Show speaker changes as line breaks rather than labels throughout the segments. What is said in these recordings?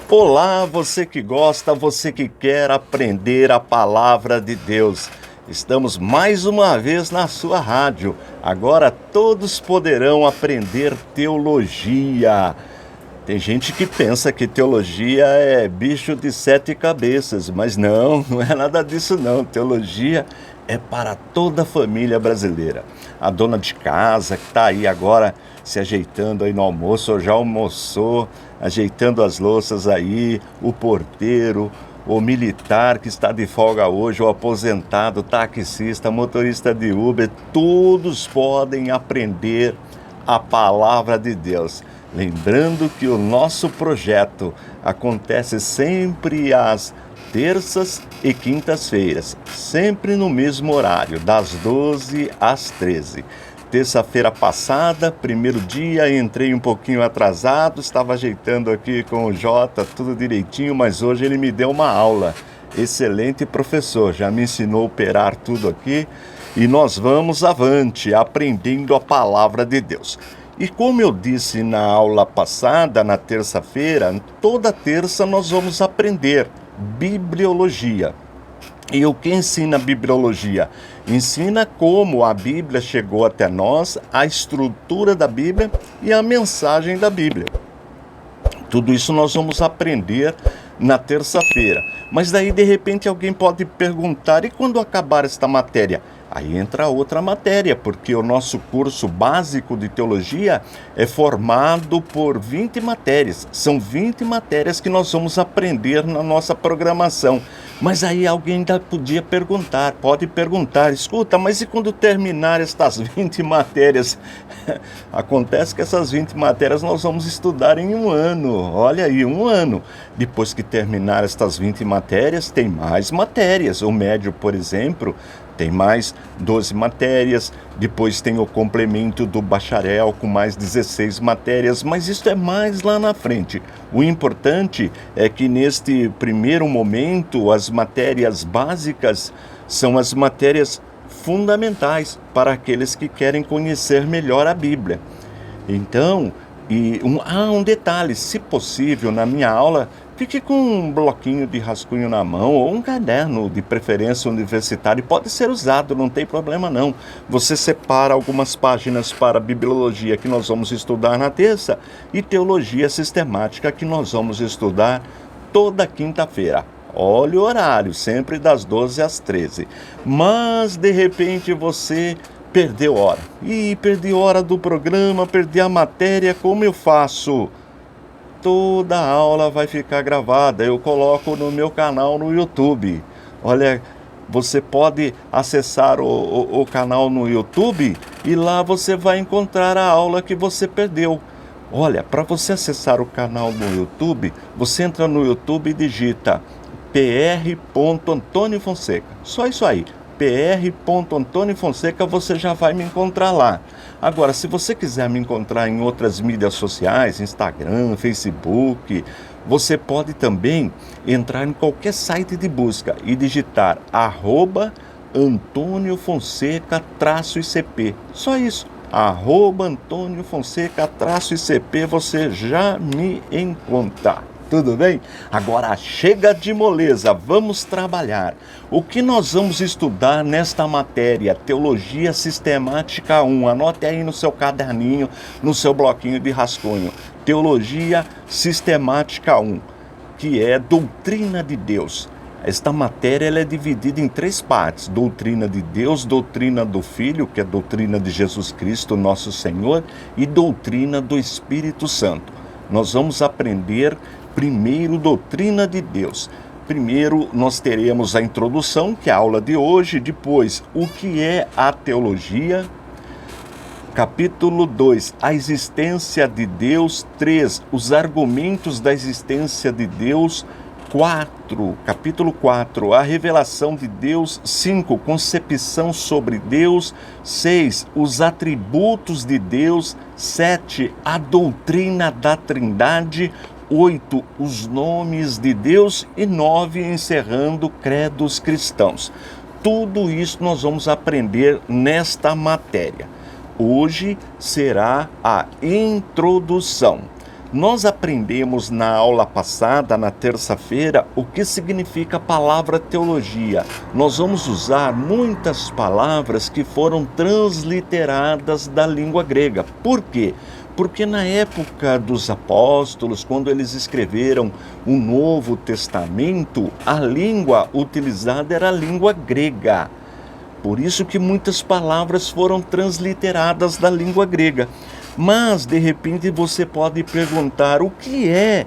Olá, você que gosta, você que quer aprender a palavra de Deus. Estamos mais uma vez na sua rádio. Agora todos poderão aprender teologia. Tem gente que pensa que teologia é bicho de 7 cabeças, mas não é nada disso não. Teologia é para toda a família brasileira. A dona de casa que está aí agora se ajeitando aí no almoço, ou já almoçou, ajeitando as louças aí, o porteiro, o militar que está de folga hoje, o aposentado, taxista, motorista de Uber, todos podem aprender a palavra de Deus. Lembrando que o nosso projeto acontece sempre às terças e quintas-feiras, sempre no mesmo horário, das 12 às 13. Terça-feira passada, primeiro dia, entrei um pouquinho atrasado, estava ajeitando aqui com o Jota, tudo direitinho, mas hoje ele me deu uma aula. Excelente professor, já me ensinou a operar tudo aqui e nós vamos avante, aprendendo a palavra de Deus. E como eu disse na aula passada, na terça-feira, toda terça nós vamos aprender bibliologia. E o que ensina a bibliologia? Ensina como a Bíblia chegou até nós, a estrutura da Bíblia e a mensagem da Bíblia. Tudo isso nós vamos aprender na terça-feira. Mas daí, de repente, alguém pode perguntar, e quando acabar esta matéria? Aí entra outra matéria, porque o nosso curso básico de teologia é formado por 20 matérias. São 20 matérias que nós vamos aprender na nossa programação. Mas aí alguém ainda podia perguntar, pode perguntar, escuta, mas e quando terminar estas 20 matérias? Acontece que essas 20 matérias nós vamos estudar em um ano, olha aí, um ano. Depois que terminar estas 20 matérias, tem mais matérias. O médio, por exemplo, tem mais 12 matérias, depois tem o complemento do bacharel com mais 16 matérias, mas isso é mais lá na frente. O importante é que neste primeiro momento, as matérias básicas são as matérias fundamentais para aqueles que querem conhecer melhor a Bíblia. Então, um detalhe, se possível, na minha aula, fique com um bloquinho de rascunho na mão ou um caderno, de preferência universitário, pode ser usado, não tem problema não. Você separa algumas páginas para bibliologia que nós vamos estudar na terça e teologia sistemática que nós vamos estudar toda quinta-feira. Olha o horário, sempre das 12 às 13. Mas, de repente, você perdeu hora. Perdi hora do programa, perdi a matéria, como eu faço? Toda a aula vai ficar gravada, eu coloco no meu canal no YouTube. Olha, você pode acessar o canal no YouTube e lá você vai encontrar a aula que você perdeu. Olha, para você acessar o canal no YouTube, você entra no YouTube e digita pr.Antônio Fonseca. Só isso aí. pr.Antônio Fonseca, você já vai me encontrar lá. Agora, se você quiser me encontrar em outras mídias sociais, Instagram, Facebook, você pode também entrar em qualquer site de busca e digitar @Antônio Fonseca-ICP. Só isso, @Antônio Fonseca-ICP, você já me encontra. Tudo bem? Agora chega de moleza, vamos trabalhar. O que nós vamos estudar nesta matéria? Teologia Sistemática 1. Anote aí no seu caderninho, no seu bloquinho de rascunho. Teologia Sistemática 1, que é doutrina de Deus. Esta matéria ela é dividida em 3 partes: doutrina de Deus, doutrina do Filho, que é a doutrina de Jesus Cristo, nosso Senhor, e doutrina do Espírito Santo. Nós vamos aprender primeiro doutrina de Deus. Primeiro nós teremos a introdução, que é a aula de hoje, depois o que é a teologia, capítulo 2, a existência de Deus, 3, os argumentos da existência de Deus, 4, capítulo 4, a revelação de Deus, 5, concepção sobre Deus, 6, os atributos de Deus, 7, a doutrina da Trindade, 8, os nomes de Deus e 9, encerrando credos cristãos. Tudo isso nós vamos aprender nesta matéria. Hoje será a introdução. Nós aprendemos na aula passada, na terça-feira, o que significa a palavra teologia. Nós vamos usar muitas palavras que foram transliteradas da língua grega. Por quê? Porque na época dos apóstolos, quando eles escreveram o Novo Testamento, a língua utilizada era a língua grega. Por isso que muitas palavras foram transliteradas da língua grega. Mas, de repente, você pode perguntar o que é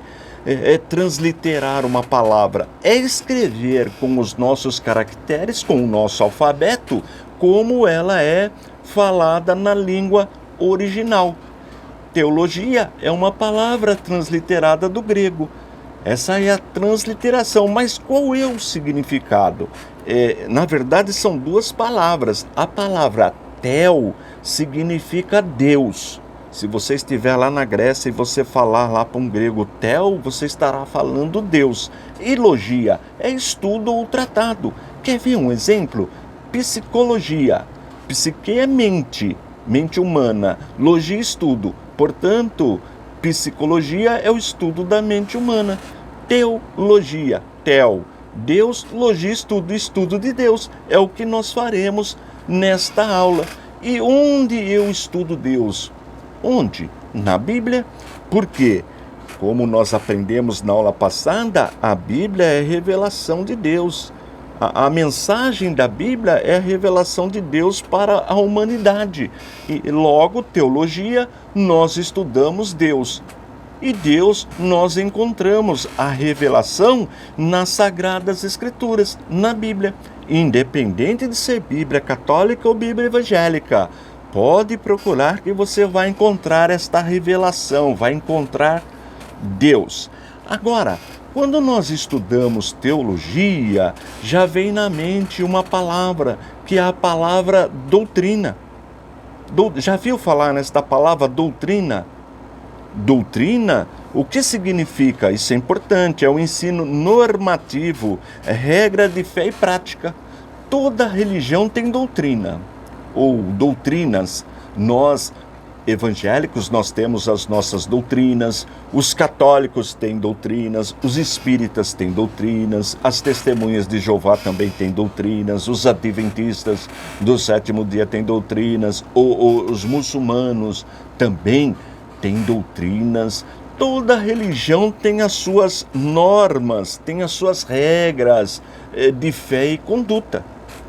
transliterar uma palavra? É escrever com os nossos caracteres, com o nosso alfabeto, como ela é falada na língua original. Teologia é uma palavra transliterada do grego. Essa é a transliteração, mas qual é o significado? Na verdade, são duas palavras. A palavra tel significa Deus. Se você estiver lá na Grécia e você falar lá para um grego tel, você estará falando Deus. E logia é estudo ou tratado. Quer ver um exemplo? Psicologia. Psique é mente, mente humana. Logia, estudo. Portanto, psicologia é o estudo da mente humana. Teologia, tel, Deus, logia, estudo, estudo de Deus. É o que nós faremos nesta aula. E onde eu estudo Deus? Onde? Na Bíblia. Por quê? Como nós aprendemos na aula passada, a Bíblia é revelação de Deus. A mensagem da Bíblia é a revelação de Deus para a humanidade. E logo, teologia, nós estudamos Deus. E Deus, nós encontramos a revelação nas Sagradas Escrituras, na Bíblia. Independente de ser Bíblia católica ou Bíblia evangélica, pode procurar que você vai encontrar esta revelação, vai encontrar Deus. Agora, quando nós estudamos teologia, já vem na mente uma palavra, que é a palavra doutrina. Já viu falar nesta palavra doutrina? Doutrina, o que significa? Isso é importante, é o ensino normativo, é regra de fé e prática. Toda religião tem doutrina, ou doutrinas. Nós, evangélicos, nós temos as nossas doutrinas, os católicos têm doutrinas, os espíritas têm doutrinas, as testemunhas de Jeová também têm doutrinas, os adventistas do sétimo dia têm doutrinas, os muçulmanos também têm doutrinas. Toda religião tem as suas normas, tem as suas regras de fé e conduta.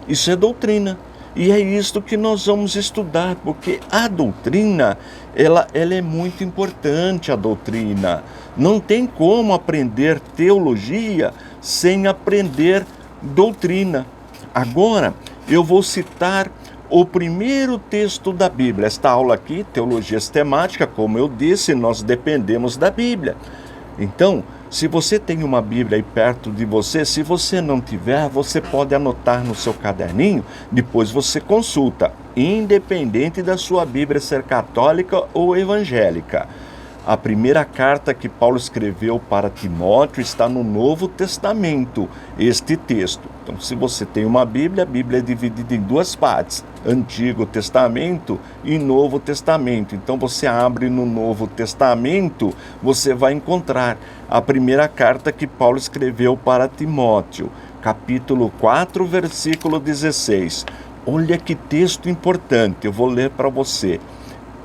Isso é doutrina. E é isto que nós vamos estudar, porque a doutrina, ela é muito importante, a doutrina. Não tem como aprender teologia sem aprender doutrina. Agora, eu vou citar o primeiro texto da Bíblia. Esta aula aqui, Teologia Sistemática, como eu disse, nós dependemos da Bíblia. Então, se você tem uma Bíblia aí perto de você, se você não tiver, você pode anotar no seu caderninho, depois você consulta, independente da sua Bíblia ser católica ou evangélica. A primeira carta que Paulo escreveu para Timóteo está no Novo Testamento, este texto. Então, se você tem uma Bíblia, a Bíblia é dividida em duas partes, Antigo Testamento e Novo Testamento. Então, você abre no Novo Testamento, você vai encontrar a primeira carta que Paulo escreveu para Timóteo, capítulo 4, versículo 16. Olha que texto importante, eu vou ler para você.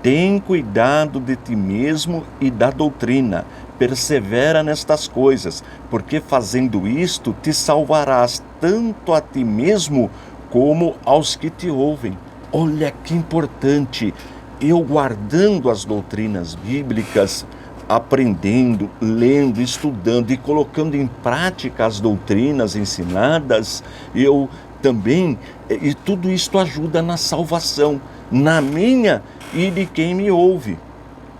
Tem cuidado de ti mesmo e da doutrina, persevera nestas coisas, porque fazendo isto te salvarás tanto a ti mesmo como aos que te ouvem. Olha que importante, eu guardando as doutrinas bíblicas, aprendendo, lendo, estudando e colocando em prática as doutrinas ensinadas, eu também, e tudo isto ajuda na salvação, na minha e de quem me ouve.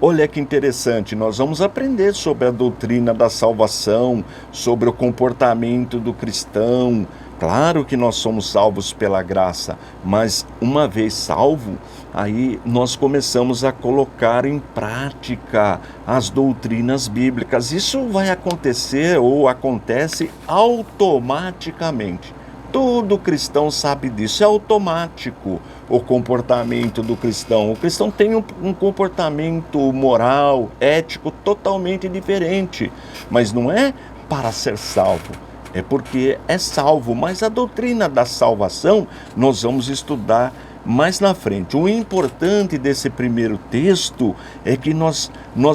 Olha que interessante, nós vamos aprender sobre a doutrina da salvação, sobre o comportamento do cristão. Claro que nós somos salvos pela graça, mas uma vez salvo, aí nós começamos a colocar em prática as doutrinas bíblicas. Isso vai acontecer ou acontece automaticamente. Todo cristão sabe disso, é automático o comportamento do cristão. O cristão tem um comportamento moral, ético totalmente diferente, mas não é para ser salvo, é porque é salvo. Mas a doutrina da salvação nós vamos estudar mais na frente. O importante desse primeiro texto é que nós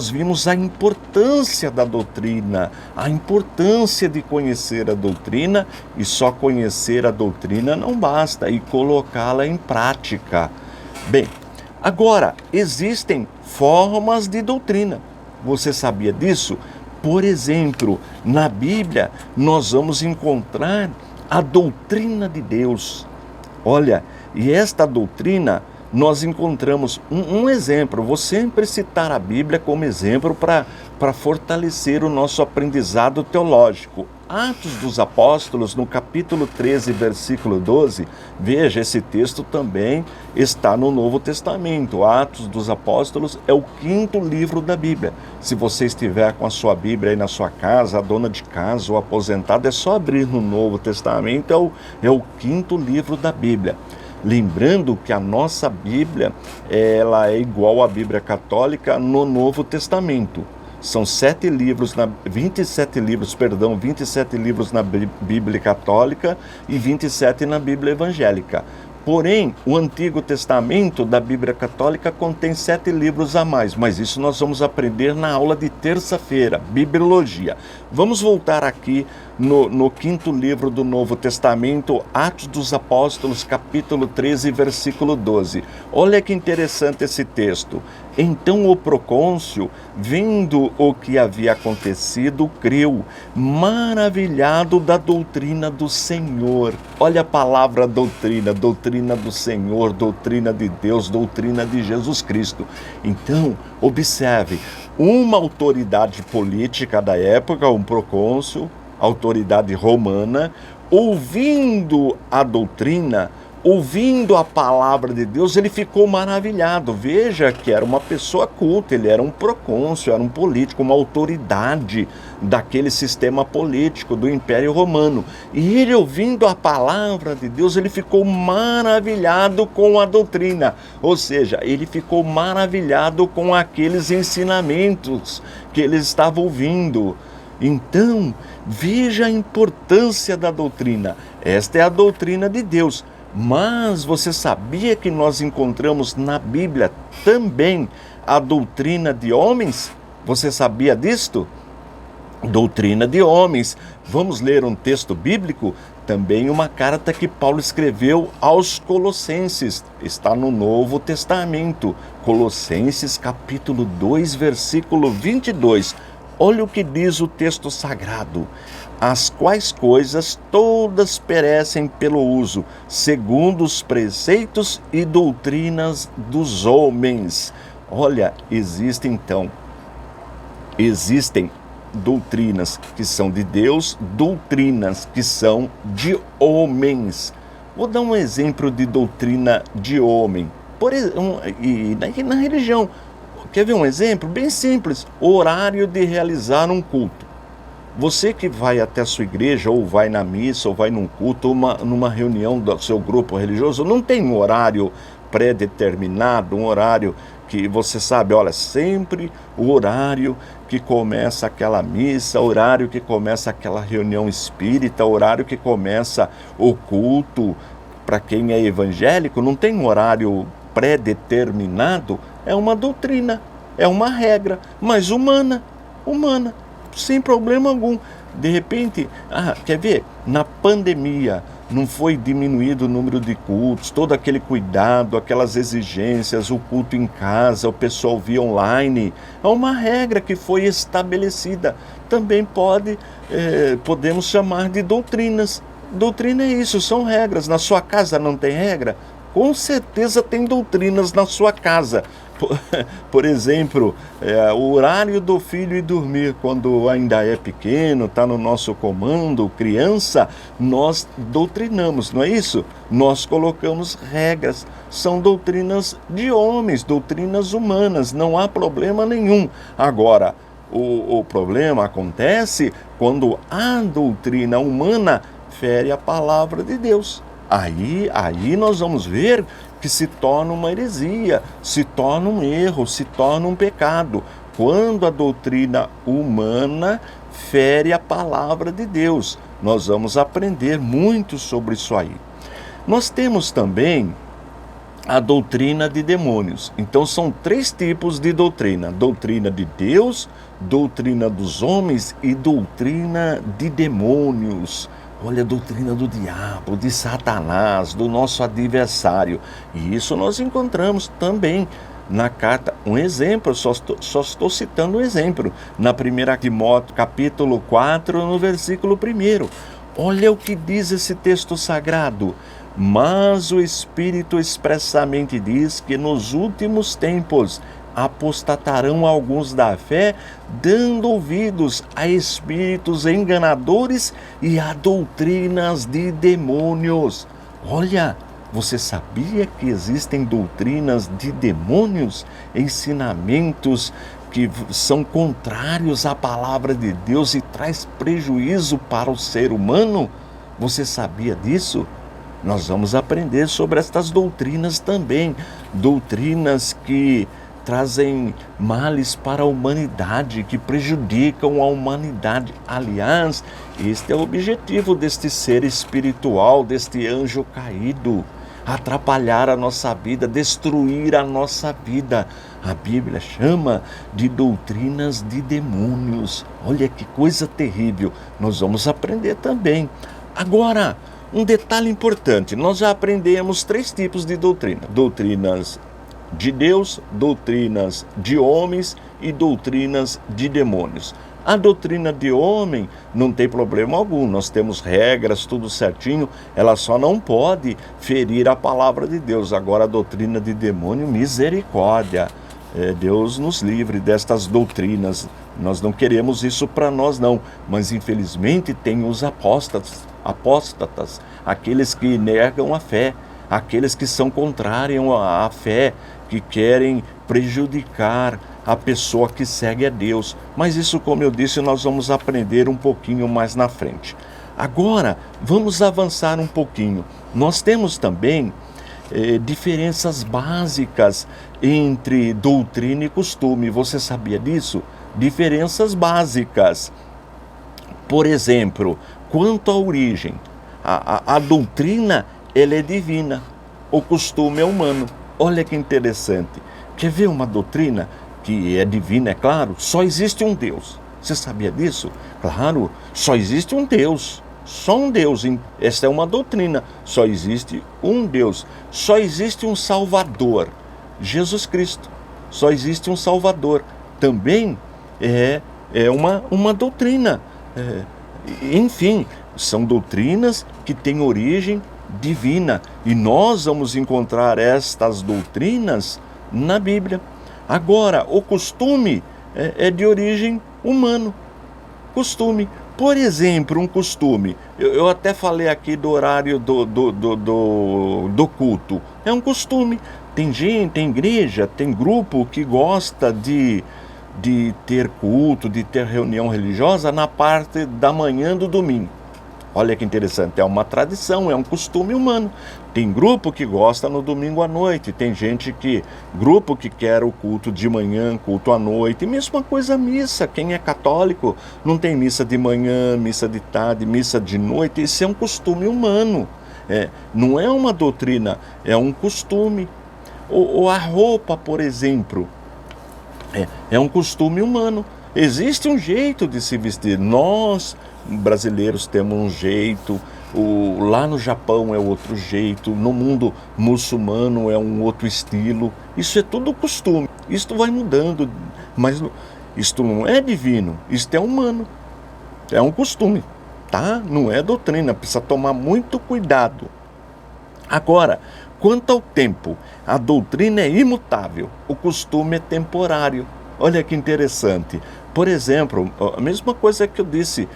vimos a importância da doutrina, a importância de conhecer a doutrina, e só conhecer a doutrina não basta, e colocá-la em prática. Bem, agora, existem formas de doutrina. Você sabia disso? Por exemplo, na Bíblia, nós vamos encontrar a doutrina de Deus. Olha, e esta doutrina, nós encontramos um exemplo. Vou sempre citar a Bíblia como exemplo para fortalecer o nosso aprendizado teológico. Atos dos Apóstolos, no capítulo 13, versículo 12, veja, esse texto também está no Novo Testamento. Atos dos Apóstolos é o 5º livro da Bíblia. Se você estiver com a sua Bíblia aí na sua casa, a dona de casa ou aposentado, é só abrir no Novo Testamento, é o 5º livro da Bíblia. Lembrando que a nossa Bíblia, ela é igual à Bíblia católica no Novo Testamento. São 27 livros na Bíblia católica e 27 na Bíblia evangélica. Porém, o Antigo Testamento da Bíblia Católica contém 7 livros a mais, mas isso nós vamos aprender na aula de terça-feira, Bibliologia. Vamos voltar aqui no 5º livro do Novo Testamento, Atos dos Apóstolos, capítulo 13, versículo 12. Olha que interessante esse texto. Então o procônsul, vendo o que havia acontecido, creu, maravilhado da doutrina do Senhor. Olha a palavra doutrina, doutrina do Senhor, doutrina de Deus, doutrina de Jesus Cristo. Então, observe, uma autoridade política da época, um procônsul, autoridade romana, ouvindo a doutrina, ouvindo a palavra de Deus, ele ficou maravilhado. Veja que era uma pessoa culta, ele era um procônsul, era um político, uma autoridade daquele sistema político do Império Romano. E ele, ouvindo a palavra de Deus, ele ficou maravilhado com a doutrina. Ou seja, ele ficou maravilhado com aqueles ensinamentos que ele estava ouvindo. Então, veja a importância da doutrina. Esta é a doutrina de Deus. Mas você sabia que nós encontramos na Bíblia também a doutrina de homens? Você sabia disto? Doutrina de homens. Vamos ler um texto bíblico? Também uma carta que Paulo escreveu aos Colossenses. Está no Novo Testamento. Colossenses capítulo 2, versículo 22. Olha o que diz o texto sagrado. As quais coisas todas perecem pelo uso, segundo os preceitos e doutrinas dos homens. Olha, existem doutrinas que são de Deus, doutrinas que são de homens. Vou dar um exemplo de doutrina de homem. E na religião, quer ver um exemplo bem simples? O horário de realizar um culto. Você que vai até a sua igreja, ou vai na missa, ou vai num culto, ou numa reunião do seu grupo religioso, não tem um horário pré-determinado, um horário que você sabe, olha, sempre o horário que começa aquela missa, o horário que começa aquela reunião espírita, o horário que começa o culto. Para quem é evangélico, não tem um horário pré-determinado, é uma doutrina, é uma regra, mas humana, sem problema algum. De repente, quer ver? Na pandemia, não foi diminuído o número de cultos, todo aquele cuidado, aquelas exigências, o culto em casa, o pessoal via online. É uma regra que foi estabelecida. Também podemos chamar de doutrinas. Doutrina é isso, são regras. Na sua casa não tem regra? Com certeza tem doutrinas na sua casa. Por exemplo, o horário do filho ir dormir quando ainda é pequeno, está no nosso comando, criança, nós doutrinamos, não é isso? Nós colocamos regras, são doutrinas de homens, doutrinas humanas, não há problema nenhum. Agora, o problema acontece quando a doutrina humana fere a palavra de Deus. Aí nós vamos ver que se torna uma heresia, se torna um erro, se torna um pecado, quando a doutrina humana fere a palavra de Deus. Nós vamos aprender muito sobre isso aí. Nós temos também a doutrina de demônios. Então são 3 tipos de doutrina: doutrina de Deus, doutrina dos homens e doutrina de demônios. Olha, a doutrina do diabo, de Satanás, do nosso adversário. E isso nós encontramos também na carta. Um exemplo, só estou citando um exemplo. Na 1 Timóteo, capítulo 4, no versículo 1. Olha o que diz esse texto sagrado. Mas o Espírito expressamente diz que nos últimos tempos apostatarão alguns da fé, dando ouvidos a espíritos enganadores e a doutrinas de demônios. Olha, você sabia que existem doutrinas de demônios? Ensinamentos que são contrários à palavra de Deus e traz prejuízo para o ser humano? Você sabia disso? Nós vamos aprender sobre estas doutrinas também, doutrinas que trazem males para a humanidade, que prejudicam a humanidade. Aliás, este é o objetivo deste ser espiritual, deste anjo caído: atrapalhar a nossa vida, destruir a nossa vida. A Bíblia chama de doutrinas de demônios. Olha que coisa terrível. Nós vamos aprender também. Agora, um detalhe importante: nós já aprendemos 3 tipos de doutrina: doutrinas de Deus, doutrinas de homens e doutrinas de demônios. A doutrina de homem não tem problema algum, nós temos regras, tudo certinho, ela só não pode ferir a palavra de Deus. Agora, a doutrina de demônio, misericórdia, Deus nos livre destas doutrinas. Nós não queremos isso para nós não, mas infelizmente tem os apóstatas, aqueles que negam a fé, aqueles que são contrários à fé, que querem prejudicar a pessoa que segue a Deus. Mas isso, como eu disse, nós vamos aprender um pouquinho mais na frente. Agora, vamos avançar um pouquinho. Nós temos também diferenças básicas entre doutrina e costume. Você sabia disso? Diferenças básicas. Por exemplo, quanto à origem, a doutrina, ela é divina, o costume é humano. Olha que interessante. Quer ver uma doutrina que é divina, é claro? Só existe um Deus. Você sabia disso? Claro, só existe um Deus. Só um Deus. Esta é uma doutrina. Só existe um Deus. Só existe um Salvador, Jesus Cristo. Só existe um Salvador. Também é uma doutrina. Enfim, são doutrinas que têm origem divina, e nós vamos encontrar estas doutrinas na Bíblia. Agora, o costume é de origem humano. Costume, por exemplo, um costume, eu até falei aqui do horário do culto, é um costume. Tem gente, tem igreja, tem grupo que gosta de ter culto, de ter reunião religiosa na parte da manhã do domingo. Olha que interessante, é uma tradição, é um costume humano. Tem grupo que gosta no domingo à noite, tem grupo que quer o culto de manhã, culto à noite. Mesma coisa a missa, quem é católico não tem missa de manhã, missa de tarde, missa de noite. Isso é um costume humano, não é uma doutrina, é um costume. Ou a roupa, por exemplo, é um costume humano. Existe um jeito de se vestir. Nós, brasileiros, temos um jeito. Lá no Japão é outro jeito. No mundo muçulmano é um outro estilo. Isso é tudo costume. Isto vai mudando. Mas isto não é divino. Isto é humano. É um costume, tá? Não é doutrina. Precisa tomar muito cuidado. Agora, quanto ao tempo, a doutrina é imutável. O costume é temporário. Olha que interessante. Por exemplo, a mesma coisa que eu disse: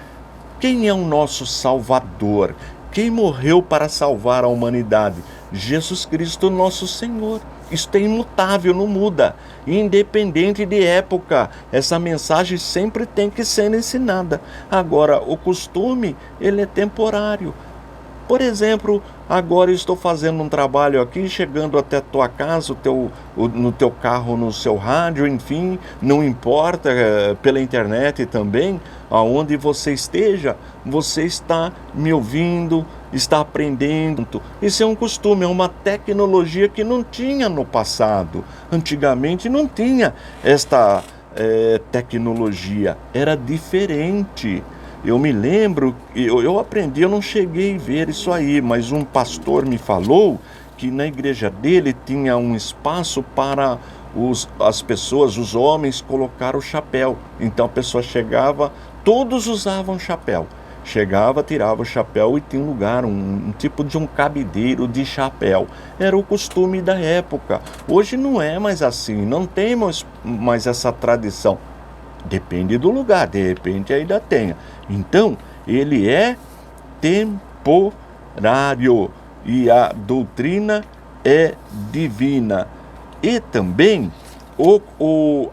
quem é o nosso Salvador? Quem morreu para salvar a humanidade? Jesus Cristo, nosso Senhor. isso é imutável, não muda. Independente de época, essa mensagem sempre tem que ser ensinada. Agora, o costume, ele é temporário. Por exemplo, agora eu estou fazendo um trabalho aqui, chegando até a tua casa, no teu carro, no seu rádio, enfim, não importa, pela internet também, aonde você esteja, você está me ouvindo, está aprendendo. Isso é um costume, é uma tecnologia que não tinha no passado. Antigamente não tinha esta tecnologia, era diferente. Eu me lembro, eu aprendi, eu não cheguei a ver isso aí, mas um pastor me falou que na igreja dele tinha um espaço para as pessoas, os homens, colocar o chapéu. Então a pessoa chegava, todos usavam chapéu. Chegava, tirava o chapéu e tinha um lugar, um tipo de um cabideiro de chapéu. Era o costume da época. Hoje não é mais assim, não temos mais essa tradição. Depende do lugar, de repente ainda tenha. Então, ele é temporário e a doutrina é divina. E também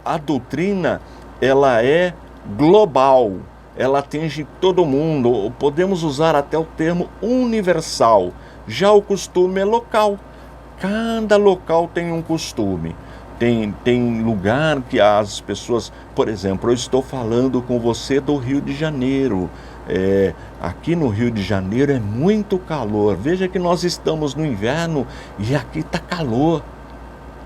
a doutrina, ela é global, ela atinge todo mundo. Podemos usar até o termo universal. Já o costume é local. Cada local tem um costume. Tem lugar que as pessoas, por exemplo, eu estou falando com você do Rio de Janeiro. Aqui no Rio de Janeiro é muito calor. Veja que nós estamos no inverno e aqui está calor.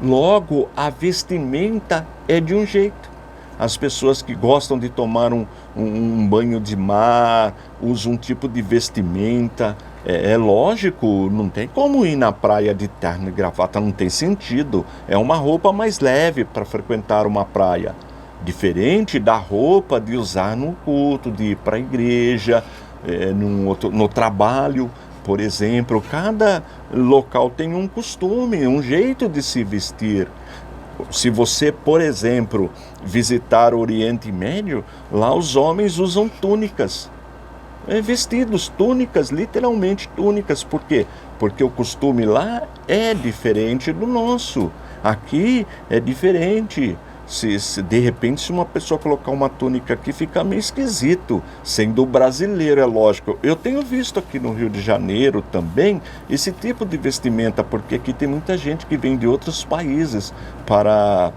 Logo, a vestimenta é de um jeito. As pessoas que gostam de tomar um banho de mar, usam um tipo de vestimenta. É lógico, não tem como ir na praia de terno e gravata, não tem sentido. É uma roupa mais leve para frequentar uma praia. Diferente da roupa de usar no culto, de ir para a igreja, no trabalho, por exemplo. Cada local tem um costume, um jeito de se vestir. Se você, por exemplo, visitar o Oriente Médio, lá os homens usam túnicas. Vestidos, túnicas, literalmente túnicas. Por quê? Porque o costume lá é diferente do nosso. Aqui é diferente. Se de repente, se uma pessoa colocar uma túnica aqui, fica meio esquisito, sendo brasileiro, é lógico. Eu tenho visto aqui no Rio de Janeiro também esse tipo de vestimenta, porque aqui tem muita gente que vem de outros países para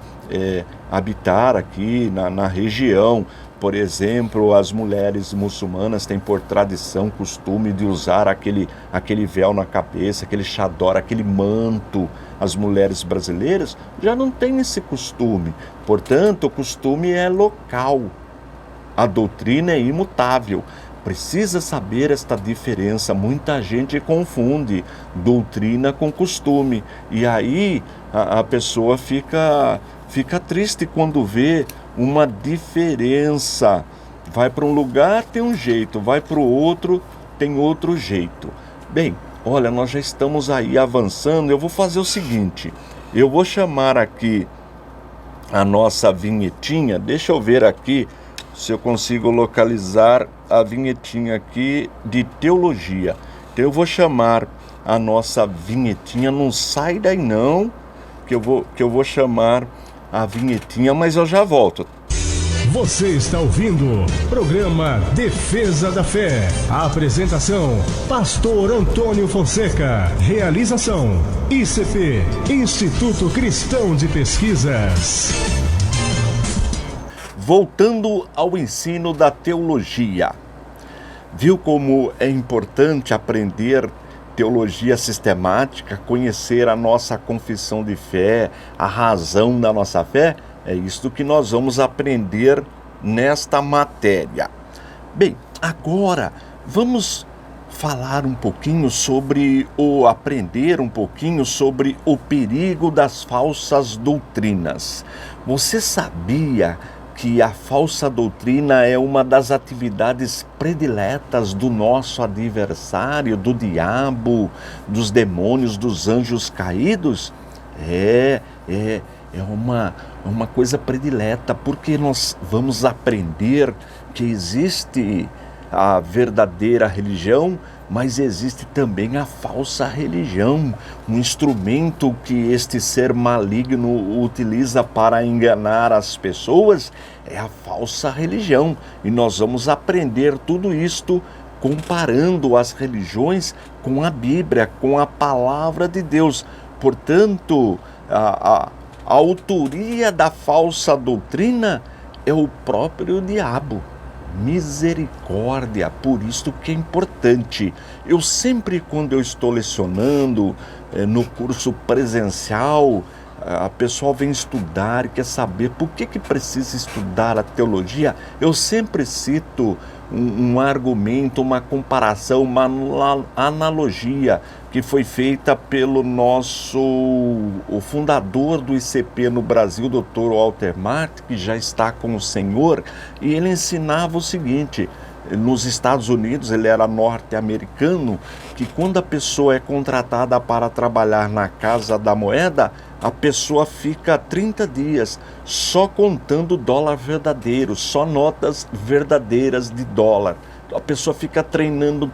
habitar aqui na região. Por exemplo, as mulheres muçulmanas têm por tradição, costume de usar aquele véu na cabeça, aquele xador, aquele manto. As mulheres brasileiras já não têm esse costume. Portanto, o costume é local. A doutrina é imutável. Precisa saber esta diferença. Muita gente confunde doutrina com costume. E aí a pessoa fica triste quando vê uma diferença. Vai para um lugar, tem um jeito, vai para o outro, tem outro jeito. Bem, olha, nós já estamos aí avançando. Eu vou fazer o seguinte, eu vou chamar aqui a nossa vinhetinha. Deixa eu ver aqui se eu consigo localizar a vinhetinha aqui de teologia. Então eu vou chamar a nossa vinhetinha. Não sai daí não, que eu vou chamar a vinhetinha, mas eu já volto.
Você está ouvindo programa Defesa da Fé. A apresentação, Pastor Antônio Fonseca. Realização, ICP, Instituto Cristão de Pesquisas.
Voltando ao ensino da teologia. Viu como é importante aprender teologia sistemática, conhecer a nossa confissão de fé, a razão da nossa fé? É isso que nós vamos aprender nesta matéria. Bem, agora vamos falar um pouquinho aprender um pouquinho sobre o perigo das falsas doutrinas. Você sabia que a falsa doutrina é uma das atividades prediletas do nosso adversário, do diabo, dos demônios, dos anjos caídos? É uma coisa predileta, porque nós vamos aprender que existe a verdadeira religião mas existe também a falsa religião, um instrumento que este ser maligno utiliza para enganar as pessoas é a falsa religião. E nós vamos aprender tudo isto comparando as religiões com a Bíblia, com a palavra de Deus. Portanto, a autoria da falsa doutrina é o próprio diabo. Misericórdia, por isso que é importante. Eu sempre, quando eu estou lecionando no curso presencial, a pessoa vem estudar e quer saber por que precisa estudar a teologia. Eu sempre cito um argumento, uma comparação, uma analogia que foi feita pelo o fundador do ICP no Brasil, Dr. Walter Martin, que já está com o Senhor, e ele ensinava o seguinte: nos Estados Unidos, ele era norte-americano, que quando a pessoa é contratada para trabalhar na Casa da Moeda, a pessoa fica 30 dias só contando dólar verdadeiro, só notas verdadeiras de dólar. A pessoa fica treinando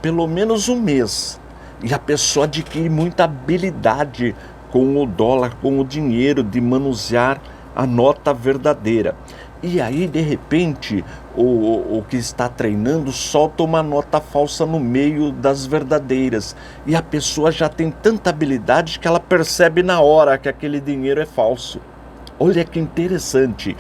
pelo menos um mês. E a pessoa adquire muita habilidade com o dólar, com o dinheiro, de manusear a nota verdadeira. E aí, de repente, o que está treinando solta uma nota falsa no meio das verdadeiras. E a pessoa já tem tanta habilidade que ela percebe na hora que aquele dinheiro é falso. Olha que interessante.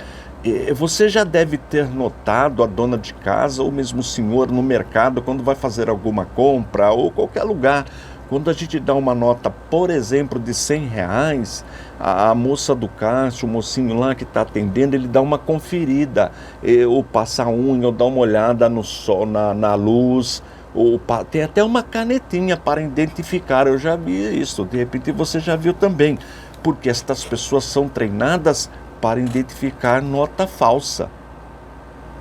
Você já deve ter notado, a dona de casa ou mesmo o senhor no mercado, quando vai fazer alguma compra ou qualquer lugar, quando a gente dá uma nota, por exemplo, de R$100, a moça do caixa, o mocinho lá que está atendendo, ele dá uma conferida, ou passa a unha, ou dá uma olhada no sol, na luz, ou tem até uma canetinha para identificar. Eu já vi isso, de repente você já viu também, porque estas pessoas são treinadas para identificar nota falsa.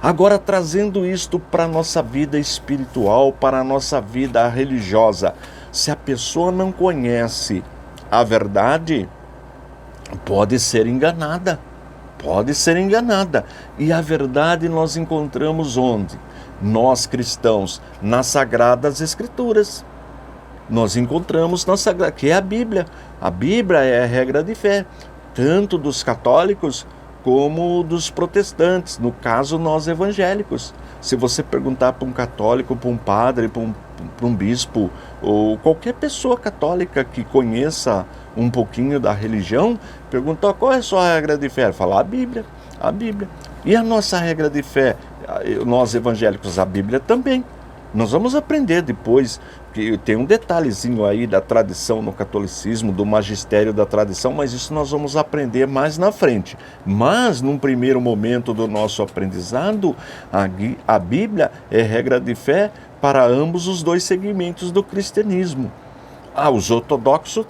Agora, trazendo isto para a nossa vida espiritual, para a nossa vida religiosa, se a pessoa não conhece a verdade, pode ser enganada. E a verdade nós encontramos onde? Nós cristãos, nas Sagradas Escrituras. Nós encontramos na Sagrada, que é a Bíblia. A Bíblia é a regra de fé, tanto dos católicos como dos protestantes, no caso nós evangélicos. Se você perguntar para um católico, para um padre, para um bispo, ou qualquer pessoa católica que conheça um pouquinho da religião, perguntar qual é a sua regra de fé, falar a Bíblia. E a nossa regra de fé, nós evangélicos, a Bíblia também. Nós vamos aprender depois, que tem um detalhezinho aí da tradição no catolicismo, do magistério da tradição, mas isso nós vamos aprender mais na frente. Mas, num primeiro momento do nosso aprendizado, a Bíblia é regra de fé para ambos os dois segmentos do cristianismo. Os ortodoxos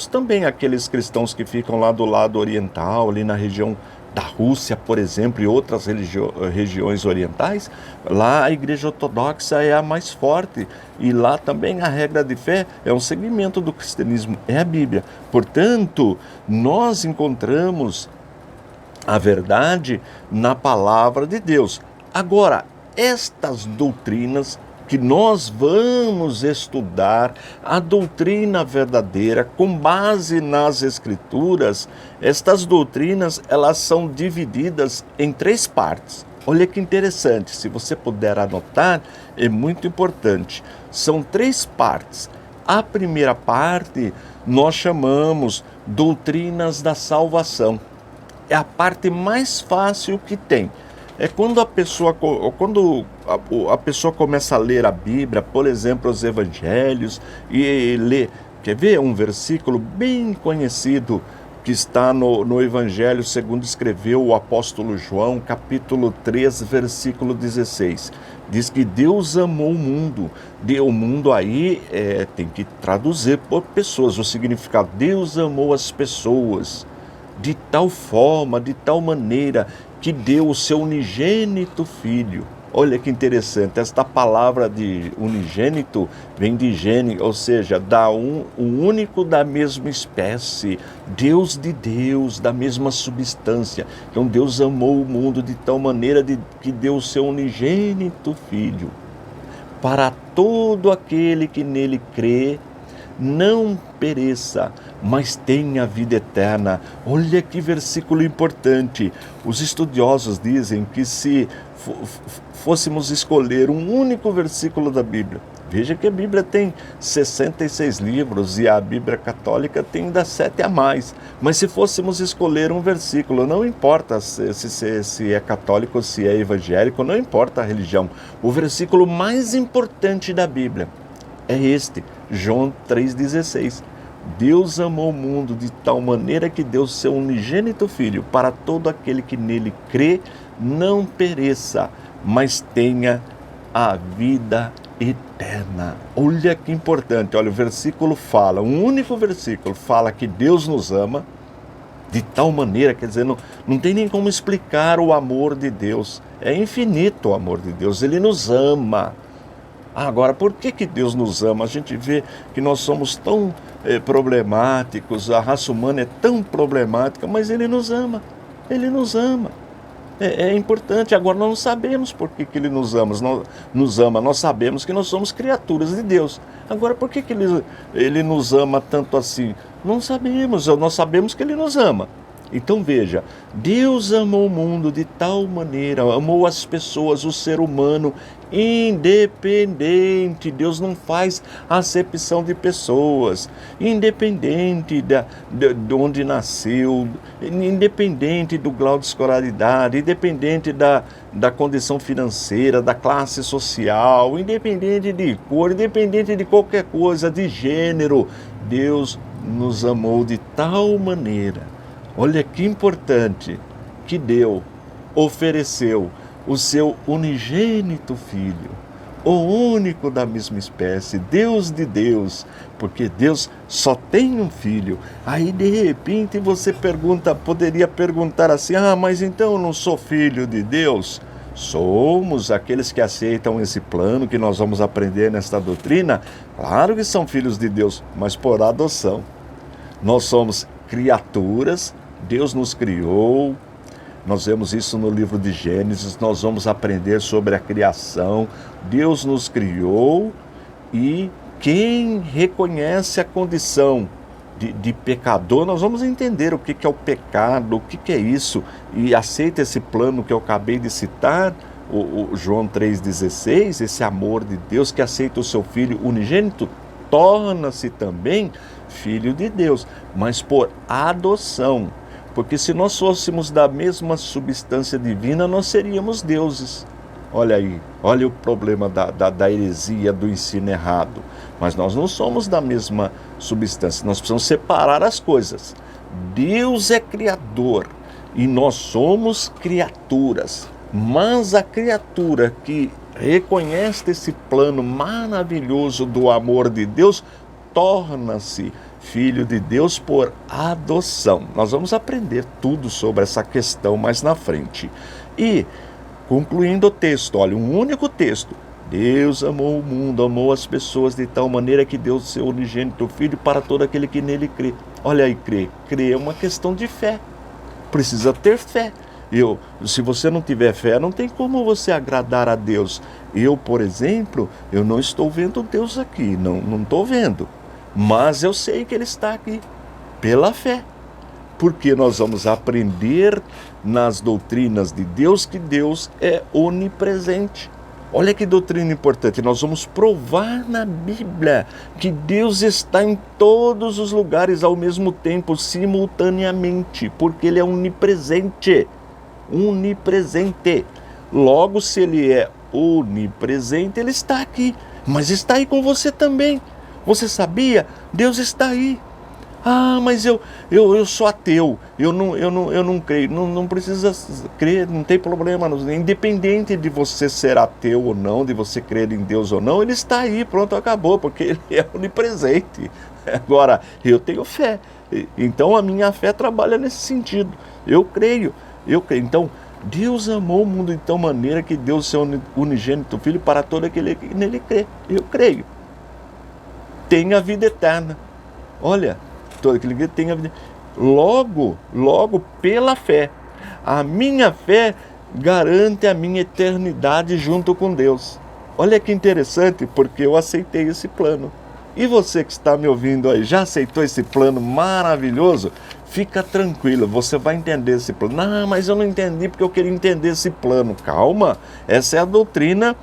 também, aqueles cristãos que ficam lá do lado oriental, ali na região da Rússia, por exemplo, e outras regiões orientais, lá a igreja ortodoxa é a mais forte, e lá também a regra de fé é um segmento do cristianismo, é a Bíblia. Portanto, nós encontramos a verdade na palavra de Deus. Agora, estas doutrinas que nós vamos estudar, a doutrina verdadeira com base nas Escrituras, estas doutrinas, elas são divididas em 3 partes. Olha que interessante, se você puder anotar, é muito importante. São 3 partes. A primeira parte nós chamamos doutrinas da salvação. É a parte mais fácil que tem. É quando a pessoa começa a ler a Bíblia, por exemplo, os Evangelhos, e lê, quer ver um versículo bem conhecido que está no Evangelho segundo escreveu o apóstolo João, capítulo 3, versículo 16. Diz que Deus amou o mundo. O mundo aí tem que traduzir por pessoas, o significado. Deus amou as pessoas de tal forma, de tal maneira, que deu o seu unigênito filho. Olha que interessante, esta palavra de unigênito vem de gênero, ou seja, um único da mesma espécie, Deus de Deus, da mesma substância. Então Deus amou o mundo de tal maneira que deu o seu unigênito filho. para todo aquele que nele crê, não pereça, mas tenha vida eterna. Olha que versículo importante. Os estudiosos dizem que se fôssemos escolher um único versículo da Bíblia, veja que a Bíblia tem 66 livros e a Bíblia católica tem ainda 7 a mais. Mas se fôssemos escolher um versículo, não importa se é católico ou se é evangélico, não importa a religião, o versículo mais importante da Bíblia é este, João 3,16. Deus amou o mundo de tal maneira que deu seu unigênito Filho para todo aquele que nele crê, não pereça, mas tenha a vida eterna. Olha que importante, olha, o versículo fala, um único versículo fala que Deus nos ama de tal maneira, quer dizer, não tem nem como explicar o amor de Deus. É infinito o amor de Deus, Ele nos ama. Agora, por que Deus nos ama? A gente vê que nós somos tão problemáticos, a raça humana é tão problemática, mas Ele nos ama. Ele nos ama. É importante. Agora, nós não sabemos por que Ele nos ama. Nós sabemos que nós somos criaturas de Deus. Agora, por que Ele nos ama tanto assim? Não sabemos. Nós sabemos que Ele nos ama. Então veja, Deus amou o mundo de tal maneira, amou as pessoas, o ser humano, independente. Deus não faz acepção de pessoas, independente de onde nasceu, independente do grau de escolaridade, independente da condição financeira, da classe social, independente de cor, independente de qualquer coisa, de gênero. Deus nos amou de tal maneira. Olha que importante, que ofereceu o seu unigênito Filho, o único da mesma espécie, Deus de Deus, porque Deus só tem um Filho. Aí de repente você poderia perguntar assim, mas então eu não sou filho de Deus? Somos aqueles que aceitam esse plano que nós vamos aprender nesta doutrina, claro que são filhos de Deus, mas por adoção. Nós somos criaturas, Deus nos criou, nós vemos isso no livro de Gênesis, nós vamos aprender sobre a criação. Deus nos criou e quem reconhece a condição de pecador, nós vamos entender o que é o pecado, o que é isso, e aceita esse plano que eu acabei de citar, o João 3,16, esse amor de Deus que aceita o seu Filho unigênito, torna-se também filho de Deus, mas por adoção. Porque se nós fôssemos da mesma substância divina, nós seríamos deuses. Olha aí, olha o problema da heresia, do ensino errado. Mas nós não somos da mesma substância, nós precisamos separar as coisas. Deus é criador e nós somos criaturas. Mas a criatura que reconhece esse plano maravilhoso do amor de Deus, torna-se filho de Deus por adoção. Nós vamos aprender tudo sobre essa questão mais na frente. E, concluindo o texto, olha, um único texto. Deus amou o mundo, amou as pessoas de tal maneira que deu o seu unigênito Filho para todo aquele que nele crê. Olha aí, crer é uma questão de fé. Precisa ter fé. Se você não tiver fé, não tem como você agradar a Deus. Eu, por exemplo, eu não estou vendo Deus aqui, não estou vendo. Mas eu sei que Ele está aqui, pela fé. Porque nós vamos aprender nas doutrinas de Deus que Deus é onipresente. Olha que doutrina importante, nós vamos provar na Bíblia que Deus está em todos os lugares ao mesmo tempo, simultaneamente, porque Ele é onipresente. Onipresente. Logo, se Ele é onipresente, Ele está aqui, mas está aí com você também. Você sabia? Deus está aí. Mas eu sou ateu, eu não creio. Não precisa crer, não tem problema. Independente de você ser ateu ou não, de você crer em Deus ou não, Ele está aí, pronto, acabou, porque Ele é onipresente. Agora, eu tenho fé, então a minha fé trabalha nesse sentido. Eu creio. Então, Deus amou o mundo de tal maneira que deu o seu unigênito Filho para todo aquele que nele crê. Eu creio. Tem a vida eterna. Olha, todo aquele que tem a vida. Logo, pela fé. A minha fé garante a minha eternidade junto com Deus. Olha que interessante, porque eu aceitei esse plano. E você que está me ouvindo aí, já aceitou esse plano maravilhoso? Fica tranquilo, você vai entender esse plano. Não, mas eu não entendi porque eu queria entender esse plano. Calma, essa é a doutrina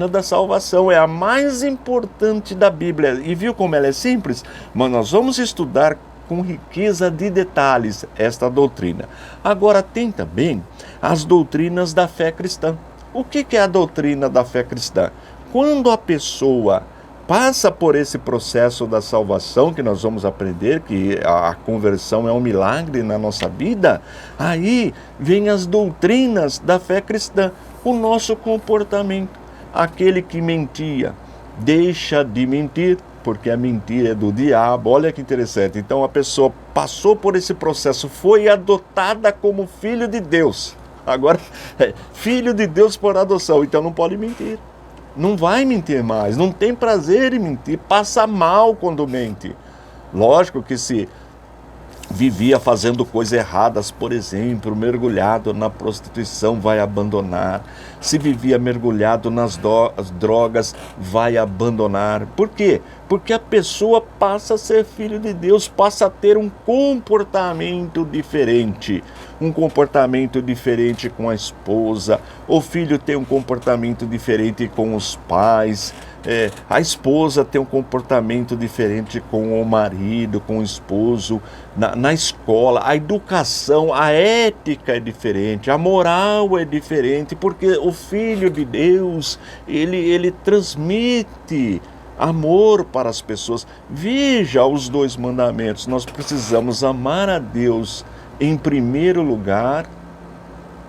da salvação, é a mais importante da Bíblia. E viu como ela é simples? Mas nós vamos estudar com riqueza de detalhes esta doutrina. Agora tem também as doutrinas da fé cristã. O que é a doutrina da fé cristã? Quando a pessoa passa por esse processo da salvação, que nós vamos aprender que a conversão é um milagre na nossa vida, aí vem as doutrinas da fé cristã, o nosso comportamento. Aquele que mentia, deixa de mentir, porque a mentira é do diabo. Olha que interessante. Então a pessoa passou por esse processo, foi adotada como filho de Deus. Agora, filho de Deus por adoção, então não pode mentir. Não vai mentir mais, não tem prazer em mentir, passa mal quando mente. Lógico que se vivia fazendo coisas erradas, por exemplo, mergulhado na prostituição, vai abandonar. Se vivia mergulhado nas drogas, vai abandonar. Por quê? Porque a pessoa passa a ser filho de Deus, passa a ter um comportamento diferente. Um comportamento diferente com a esposa, o filho tem um comportamento diferente com os pais, a esposa tem um comportamento diferente com o marido, com o esposo, na escola, a educação, a ética é diferente, a moral é diferente, porque o Filho de Deus, ele transmite amor para as pessoas. Veja os 2 mandamentos, nós precisamos amar a Deus em primeiro lugar,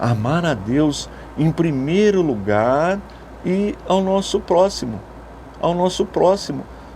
amar a Deus em primeiro lugar e ao nosso próximo.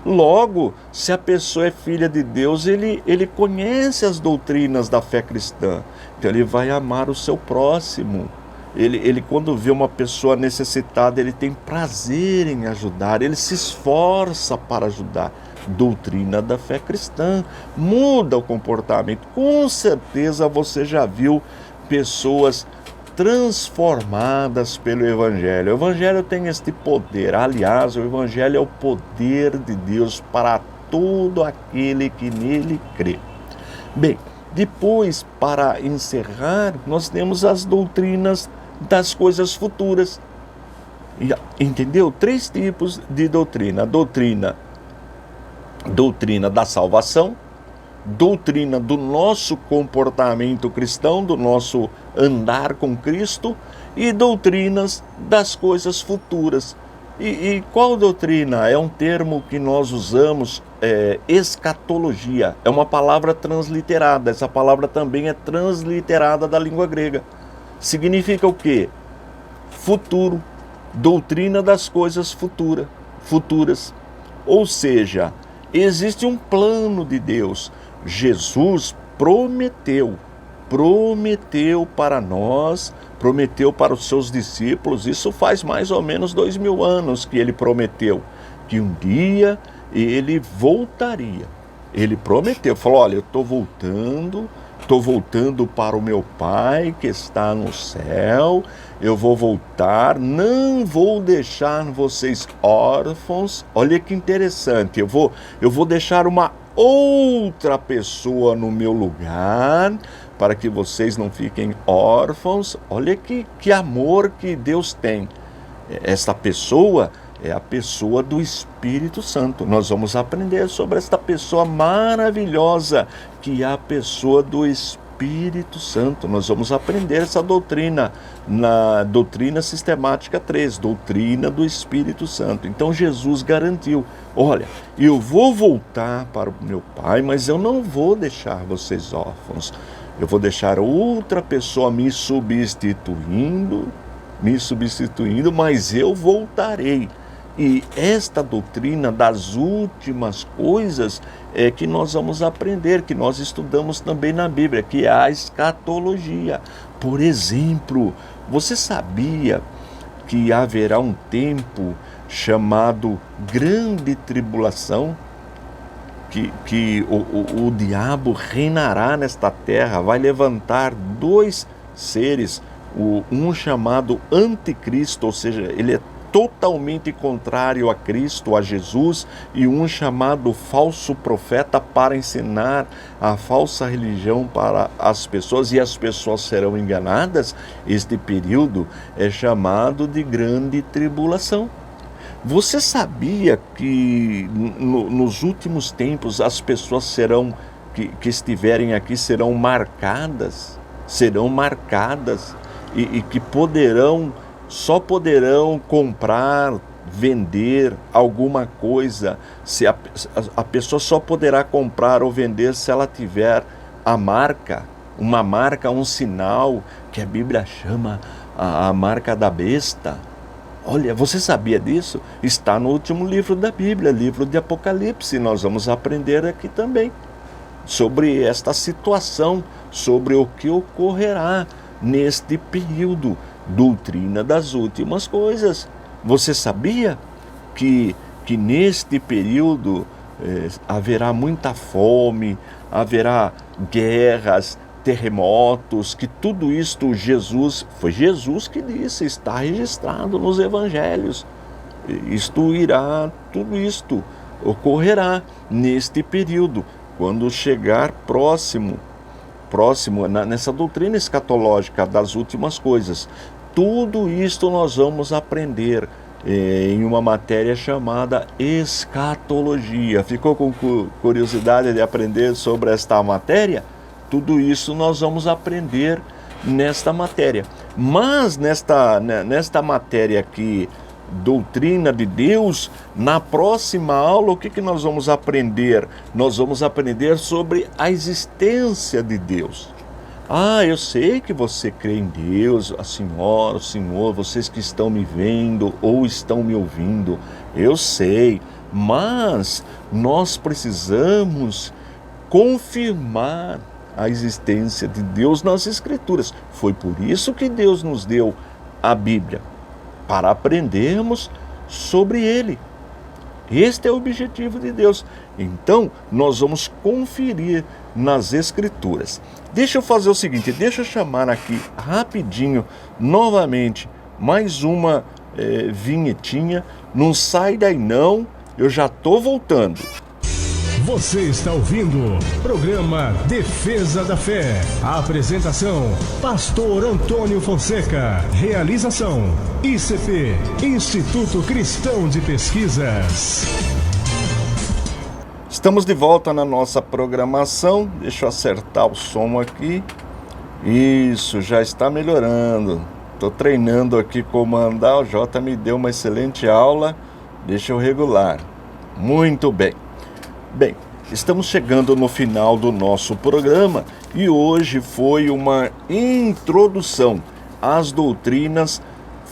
Logo, se a pessoa é filha de Deus, ele conhece as doutrinas da fé cristã, então ele vai amar o seu próximo. Ele quando vê uma pessoa necessitada, ele tem prazer em ajudar, ele se esforça para ajudar. Doutrina da fé cristã muda o comportamento. Com certeza você já viu pessoas transformadas pelo Evangelho. O Evangelho tem este poder. Aliás, o Evangelho é o poder de Deus para todo aquele que nele crê. Bem, depois, para encerrar, nós temos as doutrinas das coisas futuras. Entendeu? 3 tipos de doutrina. Doutrina da salvação, doutrina do nosso comportamento cristão, do nosso andar com Cristo, e doutrinas das coisas futuras. E qual doutrina? É um termo que nós usamos, escatologia. É uma palavra transliterada. Essa palavra também é transliterada da língua grega. Significa o quê? Futuro. Doutrina das coisas futuras. Ou seja, existe um plano de Deus. Jesus prometeu para nós, prometeu para os seus discípulos, isso faz mais ou menos 2000 anos que ele prometeu, que um dia ele voltaria. Ele prometeu, falou, olha, eu estou voltando para o meu Pai que está no céu, eu vou voltar, não vou deixar vocês órfãos. Olha que interessante, eu vou deixar uma outra pessoa no meu lugar, para que vocês não fiquem órfãos. Olha que amor que Deus tem. Esta pessoa é a pessoa do Espírito Santo. Nós vamos aprender sobre esta pessoa maravilhosa, que é a pessoa do Espírito Santo. Nós vamos aprender essa doutrina na doutrina sistemática 3, doutrina do Espírito Santo. Então Jesus garantiu, olha, eu vou voltar para o meu Pai, mas eu não vou deixar vocês órfãos. Eu vou deixar outra pessoa me substituindo, mas eu voltarei. E esta doutrina das últimas coisas é que nós vamos aprender, que nós estudamos também na Bíblia, que é a escatologia. Por exemplo, você sabia que haverá um tempo chamado Grande Tribulação? Que o diabo reinará nesta terra, vai levantar 2 seres, um chamado Anticristo, ou seja, ele é totalmente contrário a Cristo, a Jesus, e um chamado falso profeta para ensinar a falsa religião para as pessoas, e as pessoas serão enganadas. Este período é chamado de grande tribulação. Você sabia que nos últimos tempos as pessoas que estiverem aqui serão marcadas e que só poderão comprar, vender alguma coisa, se a pessoa só poderá comprar ou vender se ela tiver uma marca, um sinal que a Bíblia chama a marca da besta. Olha, você sabia disso? Está no último livro da Bíblia, livro de Apocalipse. Nós vamos aprender aqui também sobre esta situação, sobre o que ocorrerá neste período, doutrina das últimas coisas. Você sabia que neste período haverá muita fome, haverá guerras, terremotos, que tudo isto foi Jesus que disse, está registrado nos evangelhos. Tudo isto ocorrerá neste período, quando chegar próximo nessa doutrina escatológica das últimas coisas. Tudo isto nós vamos aprender em uma matéria chamada escatologia. Ficou com curiosidade de aprender sobre esta matéria? Tudo isso nós vamos aprender nesta matéria. Mas nesta matéria aqui, doutrina de Deus, na próxima aula, o que nós vamos aprender? Nós vamos aprender sobre a existência de Deus. Eu sei que você crê em Deus, a senhora, o senhor, vocês que estão me vendo ou estão me ouvindo, eu sei, mas nós precisamos confirmar a existência de Deus nas Escrituras. Foi por isso que Deus nos deu a Bíblia, para aprendermos sobre Ele. Este é o objetivo de Deus. Então, nós vamos conferir nas Escrituras. Deixa eu fazer o seguinte, deixa eu chamar aqui rapidinho, novamente, mais uma vinhetinha. Não sai daí não, eu já estou voltando.
Você está ouvindo o programa Defesa da Fé. A apresentação, Pastor Antônio Fonseca. Realização, ICP, Instituto Cristão de Pesquisas.
Estamos de volta na nossa programação. Deixa eu acertar o som aqui. Isso, já está melhorando. Estou treinando aqui comandar. O Jota me deu uma excelente aula. Deixa eu regular. Muito bem. Bem, estamos chegando no final do nosso programa e hoje foi uma introdução às doutrinas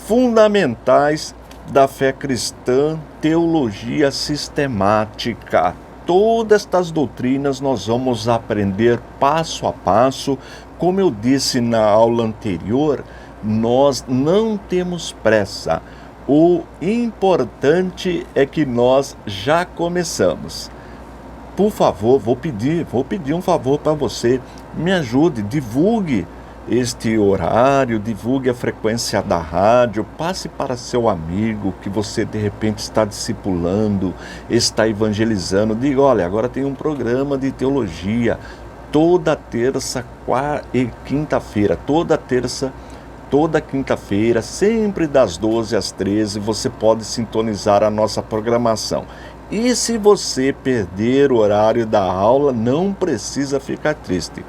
fundamentais da fé cristã, teologia sistemática. Todas estas doutrinas nós vamos aprender passo a passo. Como eu disse na aula anterior, nós não temos pressa. O importante é que nós já começamos. Por favor, vou pedir um favor para você, me ajude, divulgue este horário, divulgue a frequência da rádio, passe para seu amigo que você de repente está discipulando, está evangelizando, diga, olha, agora tem um programa de teologia, toda terça e quinta-feira, toda quinta-feira, sempre das 12 às 13, você pode sintonizar a nossa programação. E se você perder o horário da aula, não precisa ficar triste.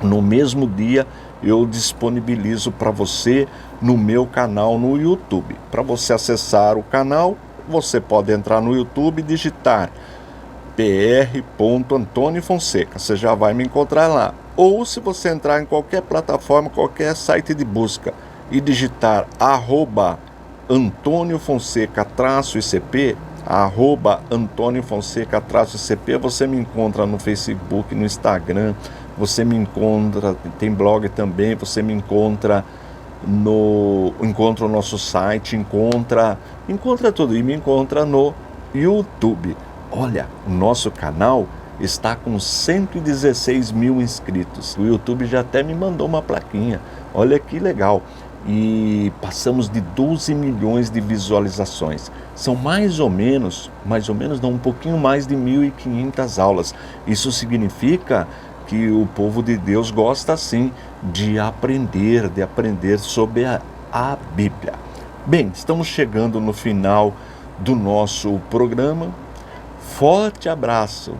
No mesmo dia, eu disponibilizo para você no meu canal no YouTube. Para você acessar o canal, você pode entrar no YouTube e digitar pr.Antônio Fonseca. Você já vai me encontrar lá. Ou se você entrar em qualquer plataforma, qualquer site de busca e digitar @Antônio Fonseca-ICP, @Antônio Fonseca-ICP, você me encontra no Facebook, no Instagram, você me encontra, tem blog também, você me encontra encontra o nosso site, encontra tudo e me encontra no YouTube. Olha, o nosso canal está com 116 mil inscritos. O YouTube já até me mandou uma plaquinha. Olha que legal. e passamos de 12 milhões de visualizações. São mais ou menos não, um pouquinho mais de 1.500 aulas. Isso significa que o povo de Deus gosta sim de aprender sobre a Bíblia. Bem, estamos chegando no final do nosso programa. Forte abraço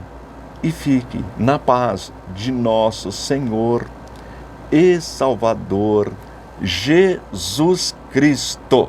e fique na paz de nosso Senhor e Salvador Jesus Cristo.